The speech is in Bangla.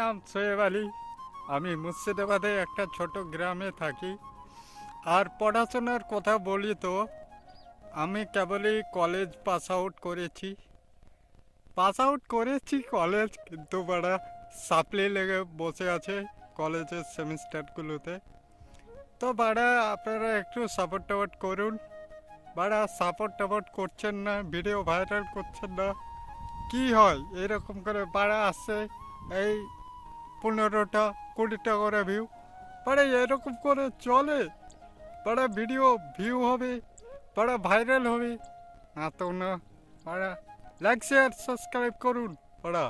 নাম সোয়েব আলী। আমি মুর্শিদাবাদে একটা ছোট গ্রামে থাকি। আর পড়াশোনার কথা বলি তো আমি কেবলই কলেজ পাস আউট করেছি। কলেজ, কিন্তু বাড়া সাপ্লি লেগে বসে আছে কলেজের সেমিস্টারগুলোতে। তো বাড়া আপনারা একটু সাপোর্ট টাপোর্ট করুন। বাড়া সাপোর্ট টাপোর্ট করছেন না, ভিডিও ভাইরাল করছেন না। কি হয় এরকম করে বাড়া আসছে এই 15টা 20টা করে ভিউ। বাড়া এরকম করে চলে? বাড়া ভিডিও ভিউ হবে, বাড়া ভাইরাল হবে, না তো না। বাড়া লাইক শেয়ার সাবস্ক্রাইব করুন বাড়া।